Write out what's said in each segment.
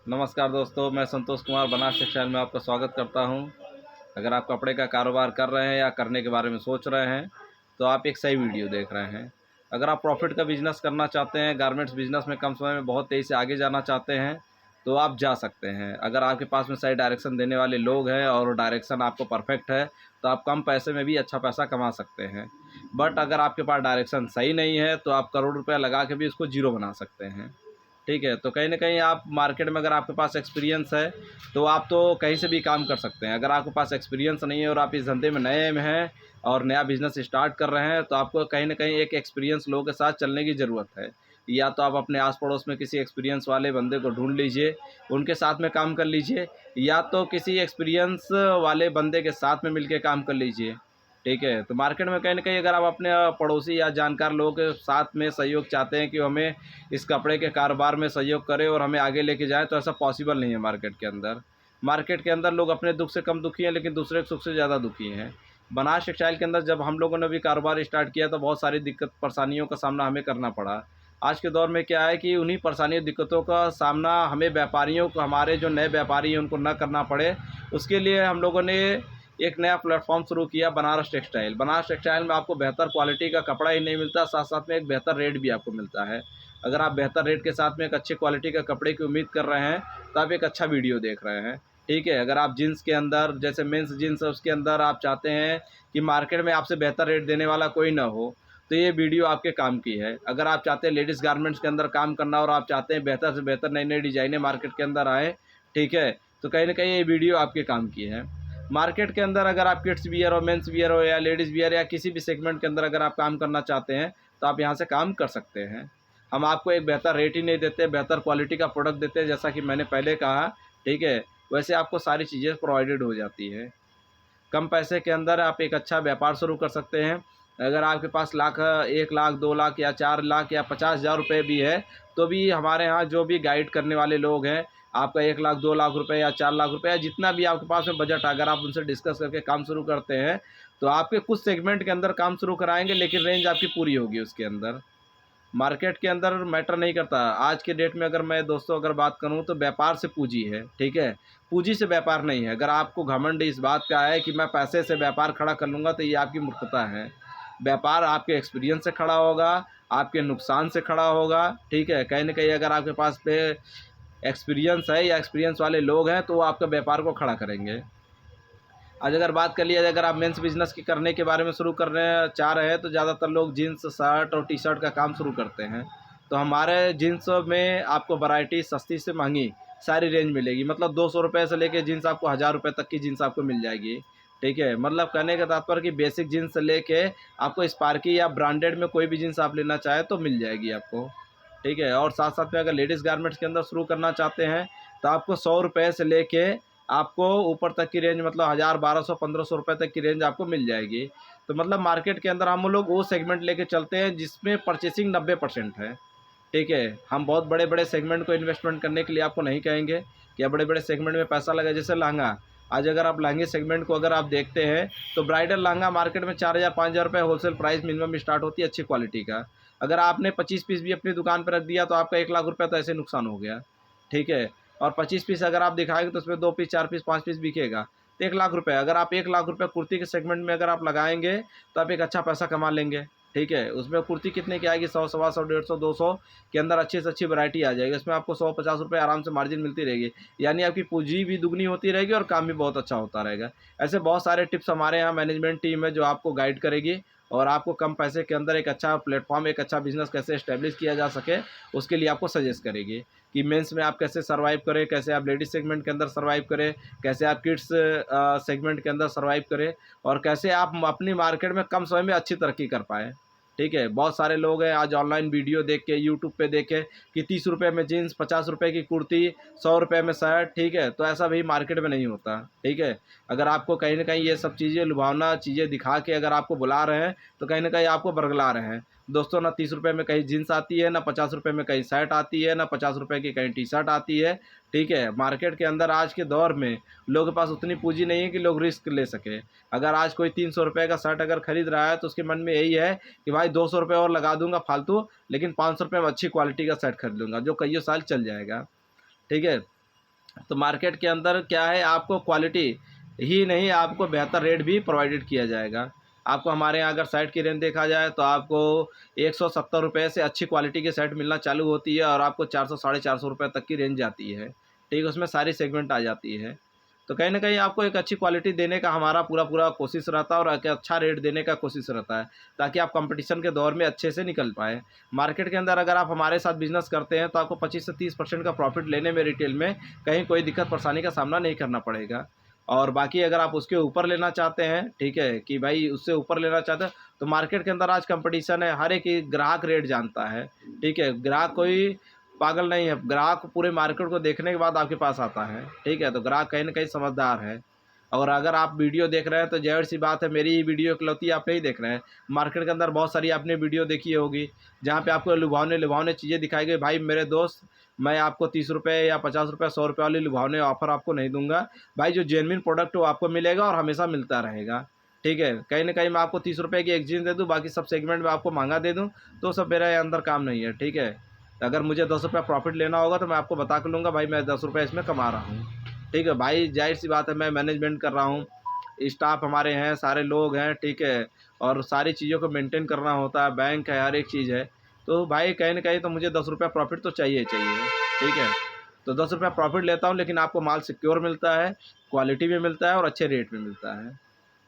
नमस्कार दोस्तों, मैं संतोष कुमार बनास टेक्सटाइल में आपका स्वागत करता हूं। अगर आप कपड़े का कारोबार कर रहे हैं या करने के बारे में सोच रहे हैं तो आप एक सही वीडियो देख रहे हैं। अगर आप प्रॉफिट का बिज़नेस करना चाहते हैं, गारमेंट्स बिज़नेस में कम समय में बहुत तेज़ी से आगे जाना चाहते हैं तो आप जा सकते हैं। अगर आपके पास में सही डायरेक्शन देने वाले लोग हैं और डायरेक्शन आपको परफेक्ट है तो आप कम पैसे में भी अच्छा पैसा कमा सकते हैं। बट अगर आपके पास डायरेक्शन सही नहीं है तो आप करोड़ रुपया लगा के भी उसको ज़ीरो बना सकते हैं। ठीक है, तो कहीं न कहीं आप मार्केट में अगर आपके पास एक्सपीरियंस है, तो आप तो कहीं से भी काम कर सकते हैं। अगर आपके पास एक्सपीरियंस नहीं है और आप इस धंधे में नए में हैं और नया बिज़नेस स्टार्ट कर रहे हैं, तो आपको कहीं न कहीं एक एक्सपीरियंस लोगों के साथ चलने की ज़रूरत है। या तो आप अपने आस-पड़ोस में किसी एक्सपीरियंस वाले बंदे को ढूँढ लीजिए, उनके साथ में काम कर लीजिए, या तो किसी एक्सपीरियंस वाले बंदे के साथ में मिल के काम कर लीजिए। ठीक है, तो मार्केट में कहीं न कहीं अगर आप अपने पड़ोसी या जानकार लोगों के साथ में सहयोग चाहते हैं कि हमें इस कपड़े के कारोबार में सहयोग करें और हमें आगे लेके जाएँ, तो ऐसा पॉसिबल नहीं है मार्केट के अंदर। मार्केट के अंदर लोग अपने दुःख से कम दुखी हैं, लेकिन दूसरे के सुख से ज़्यादा दुखी हैं। बनास टेक्सटाइल के अंदर जब हम लोगों ने भी कारोबार स्टार्ट किया तो बहुत सारी दिक्कत परेशानियों का सामना हमें करना पड़ा। आज के दौर में क्या है कि उन्हीं परेशानियों दिक्कतों का सामना हमें व्यापारियों को, हमारे जो नए व्यापारी हैं उनको ना करना पड़े, उसके लिए हम लोगों ने एक नया प्लेटफॉर्म शुरू किया, बनारस टेक्सटाइल। बनारस टेक्सटाइल में आपको बेहतर क्वालिटी का कपड़ा ही नहीं मिलता, साथ साथ में एक बेहतर रेट भी आपको मिलता है। अगर आप बेहतर रेट के साथ में एक अच्छी क्वालिटी का कपड़े की उम्मीद कर रहे हैं तो आप एक अच्छा वीडियो देख रहे हैं। ठीक है, अगर आप जीन्स के अंदर, जैसे मेंस जीन्स है, उसके अंदर आप चाहते हैं कि मार्केट में आपसे बेहतर रेट देने वाला कोई ना हो, तो ये वीडियो आपके काम की है। अगर आप चाहते हैं लेडीज़ गारमेंट्स के अंदर काम करना और आप चाहते हैं बेहतर से बेहतर नई नई डिज़ाइनें मार्केट के अंदर आएँ, ठीक है, तो कहीं न कहीं ये वीडियो आपके काम की है। मार्केट के अंदर अगर आप किड्स वियर हो, मेंस वियर हो या लेडीज़ वियर या किसी भी सेगमेंट के अंदर अगर आप काम करना चाहते हैं, तो आप यहाँ से काम कर सकते हैं। हम आपको एक बेहतर रेट ही नहीं देते, बेहतर क्वालिटी का प्रोडक्ट देते हैं, जैसा कि मैंने पहले कहा, ठीक है? वैसे आपको सारी चीज़ें प्रोवाइडेड हो जाती है। कम पैसे के अंदर आप एक अच्छा व्यापार शुरू कर सकते हैं। अगर आपके पास 1 लाख, 2 लाख या 4 लाख या 50,000 रुपए भी है, तो भी हमारे यहाँ जो भी गाइड करने वाले लोग हैं, आपका 1 लाख, 2 लाख रुपए या 4 लाख रुपए या जितना भी आपके पास में बजट है, अगर आप उनसे डिस्कस करके काम शुरू करते हैं, तो आपके कुछ सेगमेंट के अंदर काम शुरू कराएँगे, लेकिन रेंज आपकी पूरी होगी उसके अंदर। मार्केट के अंदर मैटर नहीं करता। आज के डेट में अगर मैं दोस्तों अगर बात करूँ तो व्यापार से पूँजी है, ठीक है? पूँजी से व्यापार नहीं है। अगर आपको घमंड इस बात का है कि मैं पैसे से व्यापार खड़ा कर लूँगा तो ये आपकी मूर्खता है। व्यापार आपके एक्सपीरियंस से खड़ा होगा, आपके नुकसान से खड़ा होगा, ठीक है? कहीं न कहीं अगर आपके पास पे एक्सपीरियंस है या एक्सपीरियंस वाले लोग हैं तो वो आपका व्यापार को खड़ा करेंगे। आज अगर बात कर लिया जाए, अगर आप मेंस बिज़नेस की करने के बारे में शुरू करने चाह रहे हैं तो ज़्यादातर लोग जीन्स, शर्ट और टी-शर्ट का काम शुरू करते हैं। तो हमारे जीन्स में आपको वैरायटी सस्ती से महँगी सारी रेंज मिलेगी। मतलब ₹200 से लेके जीन्स आपको ₹1000 तक की जीन्स आपको मिल जाएगी। ठीक है? मतलब कहने का तात्पर्य कि बेसिक जीन्स से लेके आपको स्पार्की या ब्रांडेड में कोई भी जीन्स आप लेना चाहें तो मिल जाएगी आपको। ठीक है? और साथ-साथ में अगर लेडीज़ गारमेंट्स के अंदर शुरू करना चाहते हैं तो आपको ₹100 से लेके आपको ऊपर तक की रेंज, मतलब 1000, 1200, 1500 रुपए तक की रेंज आपको मिल जाएगी। तो मतलब मार्केट के अंदर हम लोग वो सेगमेंट लेके चलते हैं जिसमें परचेसिंग 90% है। ठीक है? हम बहुत बड़े-बड़े सेगमेंट को इन्वेस्टमेंट करने के लिए आपको नहीं कहेंगे कि आप बड़े-बड़े सेगमेंट में पैसा लगाएँ। जैसे लहंगा, आज अगर आप लहंगे सेगमेंट को अगर आप देखते हैं तो ब्राइडल लहंगा मार्केट में 4000, 5000 रुपए होलसेल प्राइस मिनिमम स्टार्ट होती है अच्छी क्वालिटी का। अगर आपने 25 पीस भी अपनी दुकान पे रख दिया तो आपका 1 लाख रुपए तो ऐसे ही नुकसान हो गया। ठीक है? और 25 पीस अगर आप दिखाएँगे तो उसमें 2 पीस, 4 पीस, 5 पीस बिकेगा। तो 1 लाख रुपए, अगर आप 1 लाख रुपए कुर्ती के सेगमेंट में अगर आप लगाएँगे तो आप एक अच्छा पैसा कमा लेंगे। ठीक है? उसमें कुर्ती कितने की आएगी, 100, सवा 100, 150, 200 के अंदर अच्छी से अच्छी वैरायटी आ जाएगी। इसमें आपको 100-50 रुपए आराम से मार्जिन मिलती रहेगी। यानी आपकी पूँजी भी दुगनी होती रहेगी और काम भी बहुत अच्छा होता रहेगा। ऐसे बहुत सारे टिप्स हमारे यहाँ मैनेजमेंट टीम है जो आपको गाइड करेगी और आपको कम पैसे के अंदर एक अच्छा प्लेटफ़ॉर्म, एक अच्छा बिज़नेस कैसे एस्टेब्लिश किया जा सके, उसके लिए आपको सजेस्ट करेगी कि मेंस में आप कैसे सर्वाइव करें, कैसे आप लेडीज़ सेगमेंट के अंदर सर्वाइव करें, कैसे आप किड्स सेगमेंट के अंदर सर्वाइव करें और कैसे आप अपनी मार्केट में कम समय में अच्छी तरक्की कर पाएँ। ठीक है? बहुत सारे लोग हैं आज ऑनलाइन वीडियो देख के, यूट्यूब पे देखे कि ₹30 में जीन्स, ₹50 की कुर्ती, ₹100 में शर्ट, ठीक है? तो ऐसा भी मार्केट में नहीं होता, ठीक है? अगर आपको कहीं न कहीं ये सब चीज़ें लुभावना चीज़ें दिखा के अगर आपको बुला रहे हैं, तो कहीं न कहीं आपको बरगला रहे हैं। दोस्तों, ना ₹30 में कहीं जीन्स आती है, ना ₹50 में कहीं शर्ट आती है, ना ₹50 की कहीं टी-शर्ट आती है, ठीक है? मार्केट के अंदर आज के दौर में लोगों के पास उतनी पूँजी नहीं है कि लोग रिस्क ले सकें। अगर आज कोई ₹300 का शर्ट अगर खरीद रहा है, तो उसके मन में यही है कि भाई ₹200 और लगा दूँगा फालतू, लेकिन ₹500 में अच्छी क्वालिटी का शर्ट खरीद लूँगा, जो कइयों साल चल जाएगा। ठीक है? तो मार्केट के अंदर क्या है, आपको क्वालिटी ही नहीं, आपको बेहतर रेट भी प्रोवाइडेड किया जाएगा। आपको हमारे यहाँ अगर शर्ट की रेंज देखा जाए तो आपको 170 रुपये से अच्छी क्वालिटी की शर्ट मिलना चालू होती है और आपको 400 साढ़े 400 रुपये तक की रेंज जाती है। ठीक है, उसमें सारी सेगमेंट आ जाती है। तो कहीं न कहीं आपको एक अच्छी क्वालिटी देने का हमारा पूरा कोशिश रहता है और एक अच्छा रेट देने का कोशिश रहता है, ताकि आप कंपटीशन के दौर में अच्छे से निकल पाएँ। मार्केट के अंदर अगर आप हमारे साथ बिज़नेस करते हैं तो आपको 25 से 30% का प्रॉफ़िट लेने में रिटेल में कहीं कोई दिक्कत परेशानी का सामना नहीं करना पड़ेगा। और बाकी अगर आप उसके ऊपर लेना चाहते हैं, ठीक है, कि भाई उससे ऊपर लेना चाहते हैं, तो मार्केट के अंदर आज कॉम्पिटिशन है, हर एक ही ग्राहक रेट जानता है, ठीक है। ग्राहक कोई पागल नहीं है, ग्राहक पूरे मार्केट को देखने के बाद आपके पास आता है, ठीक है। तो ग्राहक कहीं न कहीं समझदार है। और अगर आप वीडियो देख रहे हैं तो ज़ाहिर-सी बात है मेरी ही वीडियो इकलौती आप नहीं देख रहे हैं। मार्केट के अंदर बहुत सारी आपने वीडियो देखी होगी, जहाँ पे आपको लुभावने-लुभावने चीज़ें दिखाई गई। भाई मेरे दोस्त, मैं आपको 30 रुपये या 50 रुपये, 100 रुपये वाली लुभावने ऑफ़र आपको नहीं दूँगा। भाई जो जेन्युइन प्रोडक्ट है वो आपको मिलेगा और हमेशा मिलता रहेगा, ठीक है। कहीं न कहीं मैं आपको 30 रुपये की एक जीन्स दे दूँ, बाकी सब सेगमेंट में आपको महँगा दे दूँ, तो सब मेरे अंदर काम नहीं है, ठीक है। अगर मुझे 10 रुपये प्रॉफ़िट लेना होगा तो मैं आपको बता के लूँगा, भाई मैं 10 रुपये इसमें कमा रहा हूँ, ठीक है। भाई ज़ाहिर-सी बात है मैं मैनेजमेंट कर रहा हूँ, स्टाफ हमारे हैं, सारे लोग हैं, ठीक है, और सारी चीज़ों को मेंटेन करना होता है, बैंक है, हर एक चीज़ है। तो भाई कहीं न कहीं तो मुझे 10 रुपये प्रॉफ़िट तो चाहिए ही चाहिए, ठीक है। तो 10 रुपये प्रॉफ़िट लेता हूँ, लेकिन आपको माल सिक्योर मिलता है, क्वालिटी भी मिलता है और अच्छे रेट में मिलता है।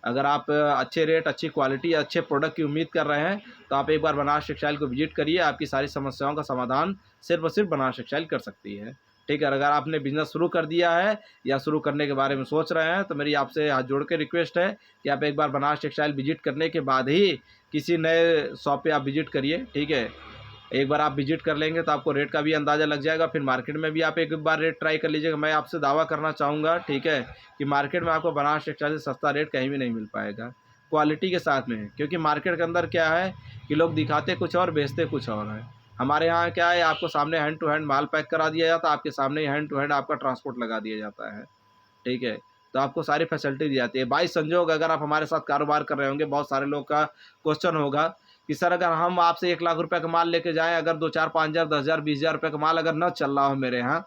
अगर आप अच्छे रेट, अच्छी क्वालिटी, अच्छे प्रोडक्ट की उम्मीद कर रहे हैं, तो आप एक बार बनारस टेक्सटाइल को विज़िट करिए, आपकी सारी समस्याओं का समाधान सिर्फ़ और सिर्फ़ बनारस टेक्सटाइल कर सकती है। ठीक है, और अगर आपने बिज़नेस शुरू कर दिया है या शुरू करने के बारे में सोच रहे हैं, तो मेरी आपसे हाथ जोड़ के रिक्वेस्ट है कि आप एक बार बनारस टेक्सटाइल विज़िट करने के बाद ही किसी नए शॉप पे आप विज़िट करिए, ठीक है। एक बार आप विज़िट कर लेंगे तो आपको रेट का भी अंदाज़ा लग जाएगा, फिर मार्केट में भी आप एक बार रेट ट्राई कर लीजिएगा। मैं आपसे दावा करना चाहूँगा, ठीक है, कि मार्केट में आपको बनारस टेक्सटाइल से सस्ता रेट कहीं भी नहीं मिल पाएगा, क्वालिटी के साथ में। क्योंकि मार्केट के अंदर क्या है कि लोग दिखाते कुछ और, बेचते कुछ और हैं। हमारे यहाँ क्या है, आपको सामने हैंड टू हैंड माल पैक करा दिया जाता है, आपके सामने ही हैंड टू हैंड आपका ट्रांसपोर्ट लगा दिया जाता है, ठीक है। तो आपको सारी फैसिलिटी दी जाती है। बाई संजोग अगर आप हमारे साथ कारोबार कर रहे होंगे, बहुत सारे लोग का क्वेश्चन होगा कि सर अगर हम आपसे 1 लाख रुपए का माल लेके जाएँ, अगर 2, 4, 5,000, 10,000, 20,000 रुपए का माल अगर ना चल रहा हो मेरे यहाँ,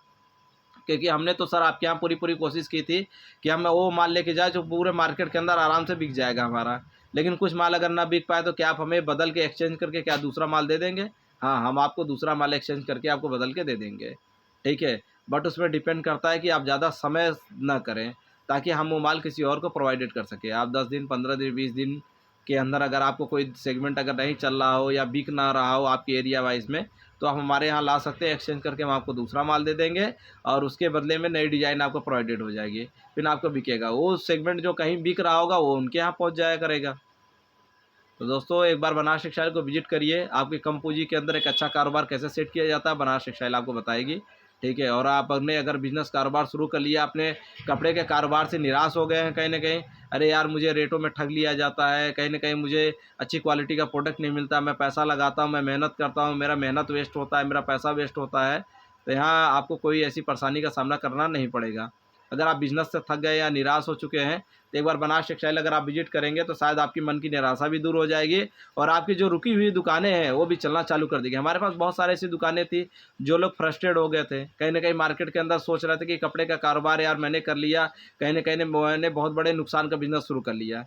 क्योंकि हमने तो सर आपके यहाँ पूरी कोशिश की थी कि हम वो माल लेके जाएँ जो पूरे मार्केट के अंदर आराम से बिक जाएगा हमारा। लेकिन कुछ माल अगर ना बिक पाए तो क्या आप हमें बदल के एक्सचेंज करके क्या दूसरा माल दे देंगे? हाँ, हम आपको दूसरा माल एक्सचेंज करके आपको बदल के दे देंगे, ठीक है। बट उसमें डिपेंड करता है कि आप ज़्यादा समय ना करें, ताकि हम वो माल किसी और को प्रोवाइडेड कर सकें। आप 10 दिन, 15 दिन, 20 दिन के अंदर अगर आपको कोई सेगमेंट अगर नहीं चल रहा हो या बिक ना रहा हो आपके एरिया वाइज़ में, तो आप हमारे यहाँ ला सकते हैं, एक्सचेंज करके हम आपको दूसरा माल दे देंगे और उसके बदले में नई डिज़ाइन आपको प्रोवाइडेड हो जाएगी। फिर आपको बिकेगा। वो सेगमेंट जो कहीं बिक रहा होगा वो उनके यहाँ पहुँच जाया करेगा। तो दोस्तों एक बार बनारस टेक्सटाइल को विजिट करिए, आपकी कम पूंजी के अंदर एक अच्छा कारोबार कैसे सेट किया जाता है बनारस टेक्सटाइल आपको बताएगी, ठीक है। और आपने अगर बिज़नेस कारोबार शुरू कर लिया, आपने कपड़े के कारोबार से निराश हो गए हैं कहीं न कहीं, अरे यार मुझे रेटों में ठग लिया जाता है, कहीं न कहीं मुझे अच्छी क्वालिटी का प्रोडक्ट नहीं मिलता, मैं पैसा लगाता हूँ, मैं मेहनत करता हूँ, मेरा मेहनत वेस्ट होता है, मेरा पैसा वेस्ट होता है, तो यहाँ आपको कोई ऐसी परेशानी का सामना करना नहीं पड़ेगा। अगर आप बिज़नेस से थक गए या निराश हो चुके हैं, तो एक बार बनारस टेक्सटाइल अगर आप विजिट करेंगे तो शायद आपकी मन की निराशा भी दूर हो जाएगी और आपकी जो रुकी हुई दुकानें हैं वो भी चलना चालू कर देंगी। हमारे पास बहुत सारी ऐसी दुकानें थी जो लोग फ्रस्ट्रेट हो गए थे, कहीं न कहीं मार्केट के अंदर सोच रहे थे कि कपड़े का कारोबार यार मैंने कर लिया, कहीं न कहीं मैंने बहुत बड़े नुकसान का बिज़नेस शुरू कर लिया।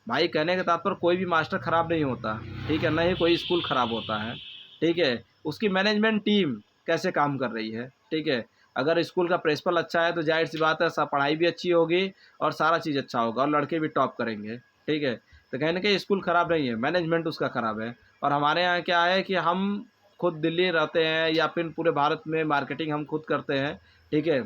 भाई कहने का तात्पर्य कोई भी मास्टर ख़राब नहीं होता, ठीक है, ना ही कोई स्कूल ख़राब होता है, ठीक है। उसकी मैनेजमेंट टीम कैसे काम कर रही है, ठीक है। अगर स्कूल का प्रिंसिपल अच्छा है तो ज़ाहिर-सी बात है सब पढ़ाई भी अच्छी होगी और सारा चीज़ अच्छा होगा और लड़के भी टॉप करेंगे, ठीक है। तो कहीं न कहीं स्कूल ख़राब नहीं है, मैनेजमेंट उसका ख़राब है। और हमारे यहाँ क्या है कि हम खुद दिल्ली रहते हैं या फिर पूरे भारत में मार्केटिंग हम खुद करते हैं, ठीक है।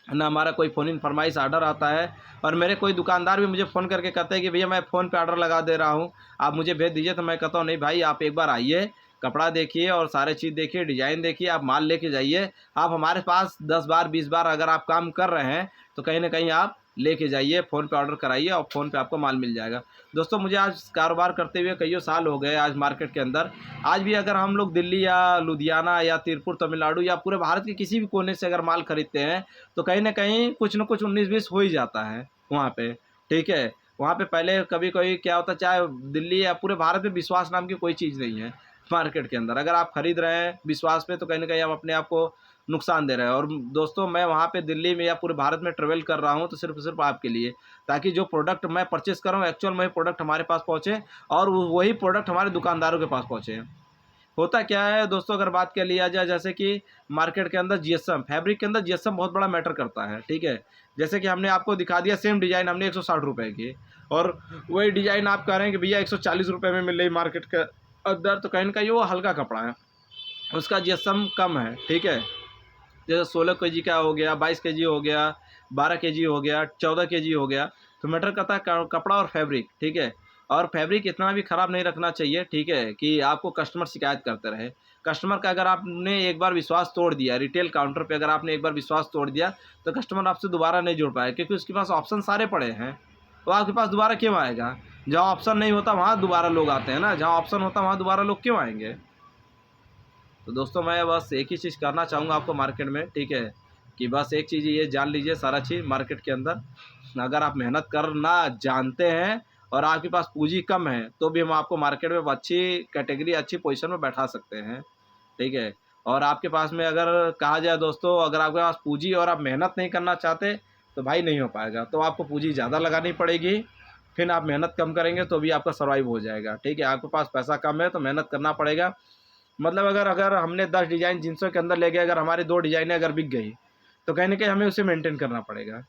ना हमारा कोई फ़ोन इन फरमाइश ऑर्डर आता है और मेरे कोई दुकानदार भी मुझे फ़ोन करके कहते हैं कि भैया मैं फ़ोन पे ऑर्डर लगा दे रहा हूँ, आप मुझे भेज दीजिए। तो मैं कहता हूँ नहीं भाई आप एक बार आइए, कपड़ा देखिए और सारे चीज़ देखिए, डिज़ाइन देखिए, आप माल लेके जाइए। आप हमारे पास 10 बार 20 बार अगर आप काम कर रहे हैं तो कहीं न कहीं आप लेके जाइए, फ़ोन पे ऑर्डर कराइए और फ़ोन पे आपको माल मिल जाएगा। दोस्तों मुझे आज कारोबार करते हुए कइयों साल हो गए आज मार्केट के अंदर। आज भी अगर हम लोग दिल्ली या लुधियाना या तिरुपुर तमिलनाडु या पूरे भारत के किसी भी कोने से अगर माल खरीदते हैं तो कहीं न कहीं कुछ न कुछ 19-20 हो ही जाता है वहाँ पे, ठीक है। वहाँ पे पहले कभी कोई क्या होता है, चाहे दिल्ली या पूरे भारत में विश्वास नाम की कोई चीज़ नहीं है मार्केट के अंदर। अगर आप खरीद रहे हैं विश्वास पे तो कहीं न कहीं आप अपने आप को नुकसान दे रहा है। और दोस्तों मैं वहाँ पे दिल्ली में या पूरे भारत में ट्रेवल कर रहा हूँ तो सिर्फ आपके लिए, ताकि जो प्रोडक्ट मैं परचेस कर रहा हूँ एक्चुअल में प्रोडक्ट हमारे पास पहुँचे और वही प्रोडक्ट हमारे दुकानदारों के पास पहुँचे। होता क्या है दोस्तों, अगर बात कर लिया जाए जैसे कि मार्केट के अंदर जीएसएम, फैब्रिक के अंदर जीएसएम बहुत बड़ा मैटर करता है, ठीक है। जैसे कि हमने आपको दिखा दिया सेम डिज़ाइन हमने 160 रुपये की, और वही डिज़ाइन आप कह रहे हैं कि भैया 140 रुपये में मिल रही मार्केट के अंदर, तो कहीं ना कहीं वो हल्का कपड़ा है, उसका जीएसएम कम है, ठीक है। जैसे 16 केजी का हो गया, 22 केजी हो गया, 12 केजी हो गया, 14 केजी हो गया, तो मैटर करता है कपड़ा और फैब्रिक, ठीक है। और फैब्रिक इतना भी ख़राब नहीं रखना चाहिए, ठीक है, कि आपको कस्टमर शिकायत करते रहे। कस्टमर का अगर आपने एक बार विश्वास तोड़ दिया, रिटेल काउंटर पे अगर आपने एक बार विश्वास तोड़ दिया तो कस्टमर आपसे दोबारा नहीं जुड़ पाएगा, क्योंकि उसके पास ऑप्शन सारे पड़े हैं। वो आपके पास दोबारा क्यों आएगा? जहाँ ऑप्शन नहीं होता वहाँ दोबारा लोग आते हैं ना, जहाँ ऑप्शन होता वहाँ दोबारा लोग क्यों आएंगे? तो दोस्तों मैं बस एक ही चीज़ करना चाहूँगा आपको मार्केट में, ठीक है, कि बस एक चीज़ ये जान लीजिए सारा चीज़ मार्केट के अंदर, अगर आप मेहनत करना जानते हैं और आपके पास पूंजी कम है तो भी हम आपको मार्केट में अच्छी कैटेगरी, अच्छी पोजीशन में बैठा सकते हैं, ठीक है। और आपके पास में अगर कहा जाए दोस्तों, अगर आपके पास पूंजी और आप मेहनत नहीं करना चाहते तो भाई नहीं हो पाएगा। तो आपको पूंजी ज़्यादा लगानी पड़ेगी, फिर आप मेहनत कम करेंगे तो भी आपका सर्वाइव हो जाएगा, ठीक है। आपके पास पैसा कम है तो मेहनत करना पड़ेगा। मतलब अगर हमने 10 डिज़ाइन जींसों के अंदर ले गए, अगर हमारी 2 डिज़ाइनें अगर बिक गई तो कहीं न कहीं हमें उसे मेंटेन करना पड़ेगा।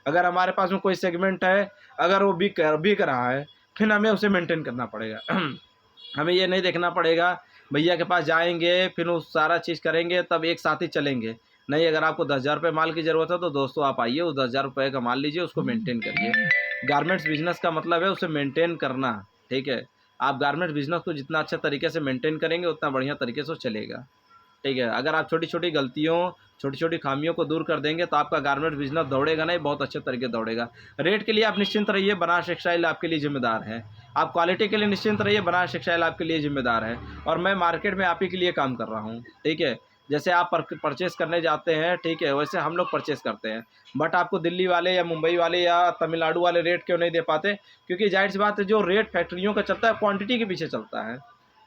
अगर हमारे पास में कोई सेगमेंट है, अगर वो बिक रहा है, फिर हमें उसे मेंटेन करना पड़ेगा। हमें ये नहीं देखना पड़ेगा भैया के पास जाएँगे, फिर वो सारा चीज़ करेंगे तब एक साथ ही चलेंगे। नहीं, अगर आपको 10,000 रुपये माल की ज़रूरत है तो दोस्तों आप आइए, उस 10,000 रुपये का माल लीजिए, उसको मेंटेन करिए। गारमेंट्स बिज़नेस का मतलब है उसे मेंटेन करना, ठीक है। आप गारमेंट बिज़नेस को जितना अच्छा तरीके से मेंटेन करेंगे उतना बढ़िया तरीके से वो चलेगा, ठीक है। अगर आप छोटी-छोटी गलतियों, छोटी-छोटी खामियों को दूर कर देंगे तो आपका गारमेंट बिज़नेस दौड़ेगा नहीं, बहुत अच्छे तरीके से दौड़ेगा। रेट के लिए आप निश्चिंत रहिए, बनारस टेक्सटाइल आपके लिए ज़िम्मेदार है। आप क्वालिटी के लिए निश्चिंत रहिए, बनारस टेक्सटाइल आपके लिए ज़िम्मेदार है। और मैं मार्केट में आप ही के लिए काम कर रहा हूँ, ठीक है। जैसे आप परचेज़ करने जाते हैं, ठीक है, वैसे हम लोग परचेज़ करते हैं। बट आपको दिल्ली वाले या मुंबई वाले या तमिलनाडु वाले रेट क्यों नहीं दे पाते? क्योंकि ज़ाहिर-सी बात है जो रेट फैक्ट्रियों का चलता है क्वांटिटी के पीछे चलता है,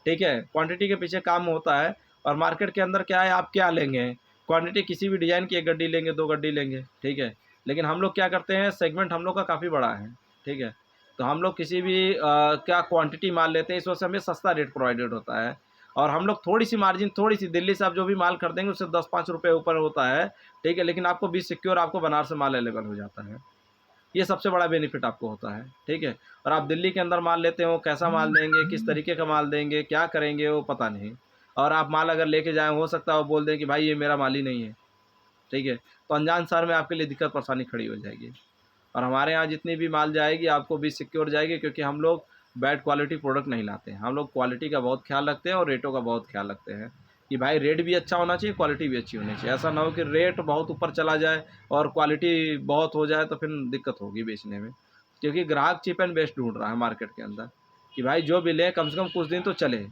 ठीक है। क्वांटिटी के पीछे काम होता है। और मार्केट के अंदर क्या है, आप क्या लेंगे? क्वांटिटी किसी भी डिज़ाइन की 1 गड्डी लेंगे, 2 गड्डी लेंगे, ठीक है। लेकिन हम लोग क्या करते हैं, सेगमेंट हम लोग का काफ़ी बड़ा है, ठीक है। तो हम लोग किसी भी क्या क्वांटिटी माल लेते हैं, इस वजह से हमें सस्ता रेट प्रोवाइडेड होता है। और हम लोग थोड़ी-सी मार्जिन, थोड़ी-सी दिल्ली से आप जो भी माल खरीदेंगे उससे 10-5 रुपये ऊपर होता है, ठीक है। लेकिन आपको बी सिक्योर, आपको बनारस से माल अवेलेबल हो जाता है। ये सबसे बड़ा बेनिफिट आपको होता है, ठीक है। और आप दिल्ली के अंदर माल लेते हो, कैसा माल देंगे, किस तरीके का माल देंगे, क्या करेंगे वो पता नहीं। और आप माल अगर लेके जाएँ, हो सकता है वो बोल दें कि भाई ये मेरा माल ही नहीं है, ठीक है। तो अनजान शहर में आपके लिए दिक्कत परेशानी खड़ी हो जाएगी। और हमारे यहाँ जितनी भी माल जाएगी आपको भी सिक्योर जाएगी, क्योंकि हम लोग बैड क्वालिटी प्रोडक्ट नहीं लाते हैं। हम लोग क्वालिटी का बहुत ख्याल रखते हैं और रेटों का बहुत ख्याल रखते हैं कि भाई रेट भी अच्छा होना चाहिए, क्वालिटी भी अच्छी होनी चाहिए। ऐसा ना हो कि रेट बहुत ऊपर चला जाए और क्वालिटी बहुत हो जाए तो फिर दिक्कत होगी बेचने में। क्योंकि ग्राहक चीप एंड बेस्ट ढूंढ रहा है मार्केट के अंदर कि भाई जो भी ले कम से कम कुछ दिन तो चले,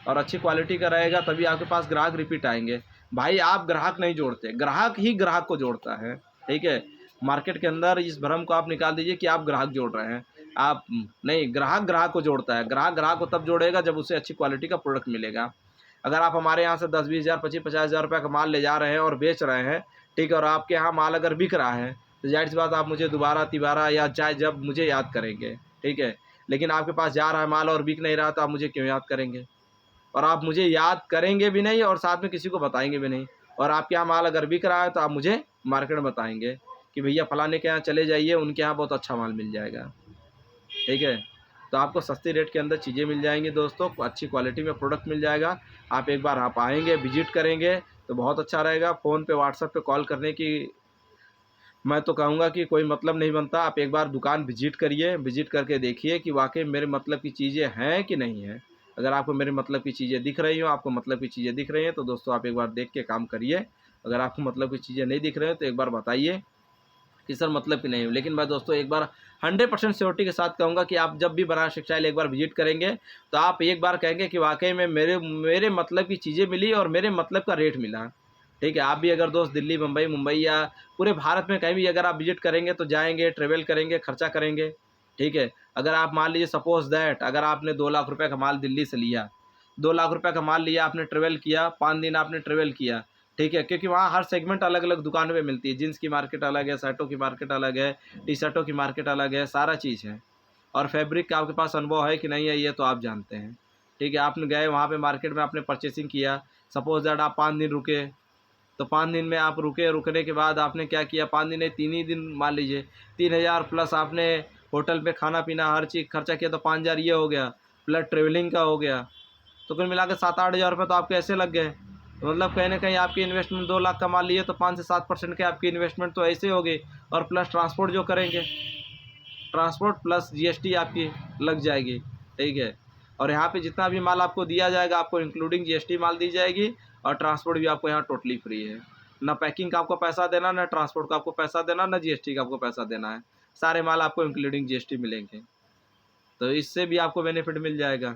और अच्छी क्वालिटी का रहेगा तभी आपके पास ग्राहक रिपीट आएंगे। भाई आप ग्राहक नहीं जोड़ते, ग्राहक ही ग्राहक को जोड़ता है, ठीक है। मार्केट के अंदर इस भ्रम को आप निकाल दीजिए कि आप ग्राहक जोड़ रहे हैं। आप नहीं, ग्राहक ग्राहक को जोड़ता है। ग्राहक ग्राहक को तब जोड़ेगा जब उसे अच्छी क्वालिटी का प्रोडक्ट मिलेगा। अगर आप हमारे यहाँ से 10-20 हज़ार, 25-50 हज़ार रुपये का माल ले जा रहे हैं और बेच रहे हैं, ठीक है, और आपके यहाँ माल अगर बिक रहा है तो ज़ाहिर सी बात आप मुझे दोबारा तिबारा या चाहे जब मुझे याद करेंगे, ठीक है। लेकिन आपके पास जा रहा है माल और बिक नहीं रहा तो आप मुझे क्यों याद करेंगे? और आप मुझे याद करेंगे भी नहीं और साथ में किसी को बताएंगे भी नहीं। और आपके यहाँ माल अगर बिक रहा है तो आप मुझे मार्केट में बताएंगे कि भैया फलाने के यहाँ चले जाइए, उनके यहाँ बहुत अच्छा माल मिल जाएगा, ठीक है। तो आपको सस्ती रेट के अंदर चीज़ें मिल जाएंगी दोस्तों, अच्छी क्वालिटी में प्रोडक्ट मिल जाएगा। आप एक बार आप आएंगे, विजिट करेंगे तो बहुत अच्छा रहेगा। फ़ोन पे, व्हाट्सएप पे कॉल करने की मैं तो कहूँगा कि कोई मतलब नहीं बनता। आप एक बार दुकान विजिट करिए, विजिट करके देखिए कि वाकई मेरे मतलब की चीज़ें हैं कि नहीं हैं। अगर आपको मेरे मतलब की चीज़ें दिख रही हो, आपको मतलब की चीज़ें दिख रही हैं तो दोस्तों आप एक बार देख के काम करिए। अगर आपको मतलब की चीज़ें नहीं दिख रही हैं तो एक बार बताइए कि सर मतलब की नहीं हो। लेकिन मैं दोस्तों एक बार 100% श्योरिटी के साथ कहूँगा कि आप जब भी बनारस टेक्सटाइल एक बार विजिट करेंगे तो आप एक बार कहेंगे कि वाकई में मेरे मेरे मतलब की चीज़ें मिली और मेरे मतलब का रेट मिला, ठीक है। आप भी अगर दोस्त दिल्ली, मुंबई या पूरे भारत में कहीं भी अगर आप विजिट करेंगे तो जाएंगे, ट्रेवल करेंगे, खर्चा करेंगे, ठीक है। अगर आप मान लीजिए सपोज़ दैट अगर आपने 2 लाख रुपये का माल दिल्ली से लिया, 2 लाख रुपये का माल लिया, आपने ट्रेवल किया, 5 दिन आपने ट्रेवल किया, ठीक है, क्योंकि वहाँ हर सेगमेंट अलग अलग दुकानों पे मिलती है। जीन्स की मार्केट अलग है, शर्टों की मार्केट अलग है, टी शर्टों की मार्केट अलग है, सारा चीज़ है। और फैब्रिक का आपके पास अनुभव है कि नहीं है ये तो आप जानते हैं। ठीक है, आपने गए वहाँ पे मार्केट में, आपने परचेसिंग किया, सपोज दैट आप 5 दिन रुके, तो 5 दिन में आप रुके, रुकने के बाद आपने क्या किया, 5 दिन नहीं 3 ही दिन मान लीजिए 3000 प्लस आपने होटल पे खाना पीना हर चीज़ खर्चा किया, तो 5000 ये हो गया, प्लस ट्रेवलिंग का हो गया, तो कुल मिला के 7-8 हज़ार रुपये तो आपके ऐसे लग गए। तो मतलब कहीं ना कहीं आपकी इन्वेस्टमेंट 2 लाख का मान लीजिए, तो 5 से 7% के आपकी इन्वेस्टमेंट तो ऐसे हो गई। और प्लस ट्रांसपोर्ट जो करेंगे, ट्रांसपोर्ट प्लस जीएसटी आपकी लग जाएगी। ठीक है, और यहाँ पे जितना भी माल आपको दिया जाएगा, आपको इंक्लूडिंग जीएसटी माल दी जाएगी, और ट्रांसपोर्ट भी आपको यहाँ टोटली फ्री है। ना पैकिंग का आपको पैसा देना, ना ट्रांसपोर्ट का आपको पैसा देना, ना जीएसटी का आपको पैसा देना है। सारे माल आपको इंक्लूडिंग जीएसटी मिलेंगे, तो इससे भी आपको बेनिफिट मिल जाएगा।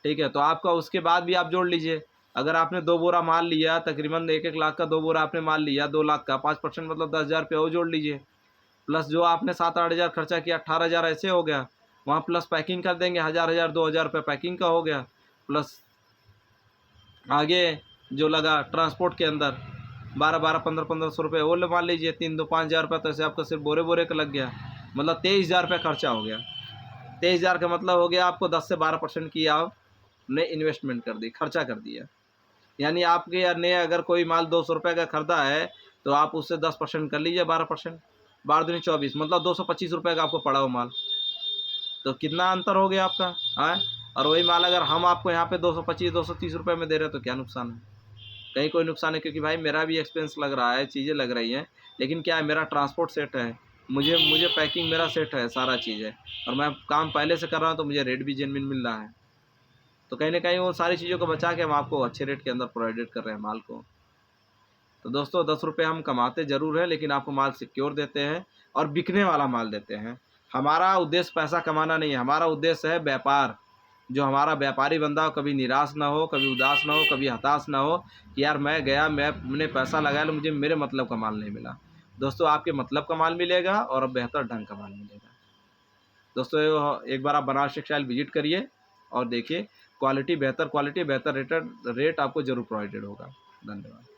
ठीक है, तो आपका उसके बाद भी आप जोड़ लीजिए, अगर आपने 2 बोरा माल लिया, तकरीबन 1-1 लाख का 2 बोरा आपने माल लिया, 2 लाख का 5% मतलब 10,000 रुपये वो जोड़ लीजिए, प्लस जो आपने 7-8 हज़ार खर्चा किया, 18,000 ऐसे हो गया। वहाँ प्लस पैकिंग कर देंगे, 1,000 2,000 रुपये पैकिंग का हो गया, प्लस आगे जो लगा ट्रांसपोर्ट के अंदर 12-12, 15-1500 रुपये वो मान लीजिए, 3-2-5,000 रुपये, तो ऐसे आपका सिर्फ बोरे बोरे का लग गया, मतलब 23,000 रुपये खर्चा हो गया। 23,000 का मतलब हो गया आपको 10 से 12% की आपने इन्वेस्टमेंट कर दी, खर्चा कर दिया। यानी आपके ने अगर कोई माल 200 रुपये का खरीदा है, तो आप उससे 10% कर लीजिए, 12%, 12 दूनी 24, मतलब 225 रुपये का आपको पड़ा वो माल। तो कितना अंतर हो गया आपका, हाँ? और वही माल अगर हम आपको यहाँ पे 225-230 रुपये में दे रहे हैं, तो क्या नुकसान है? कहीं कोई नुकसान है, क्योंकि भाई मेरा भी एक्सपेंस लग रहा है, चीज़ें लग रही हैं, लेकिन क्या है, मेरा ट्रांसपोर्ट सेट है, मुझे पैकिंग मेरा सेट है, सारा चीज़ है, और मैं काम पहले से कर रहा हूँ, तो मुझे रेट भी जेन्युइन मिल रहा है। तो कहीं ना कहीं वो सारी चीज़ों को बचा के हम आपको अच्छे रेट के अंदर प्रोवाइडेड कर रहे हैं माल को। तो दोस्तों 10 रुपये हम कमाते ज़रूर हैं, लेकिन आपको माल सिक्योर देते हैं और बिकने वाला माल देते हैं। हमारा उद्देश्य पैसा कमाना नहीं है, हमारा उद्देश्य है व्यापार। जो हमारा व्यापारी बंदा हो, कभी निराश ना हो, कभी उदास ना हो, कभी हताश ना हो कि यार मैं गया, मैंने पैसा लगाया, मुझे मेरे मतलब का माल नहीं मिला। दोस्तों आपके मतलब का माल मिलेगा और बेहतर ढंग का माल मिलेगा। दोस्तों एक बार आप बनारस टेक्सटाइल विजिट करिए और देखिए, क्वालिटी बेहतर रेट आपको ज़रूर प्रोवाइडेड होगा। धन्यवाद।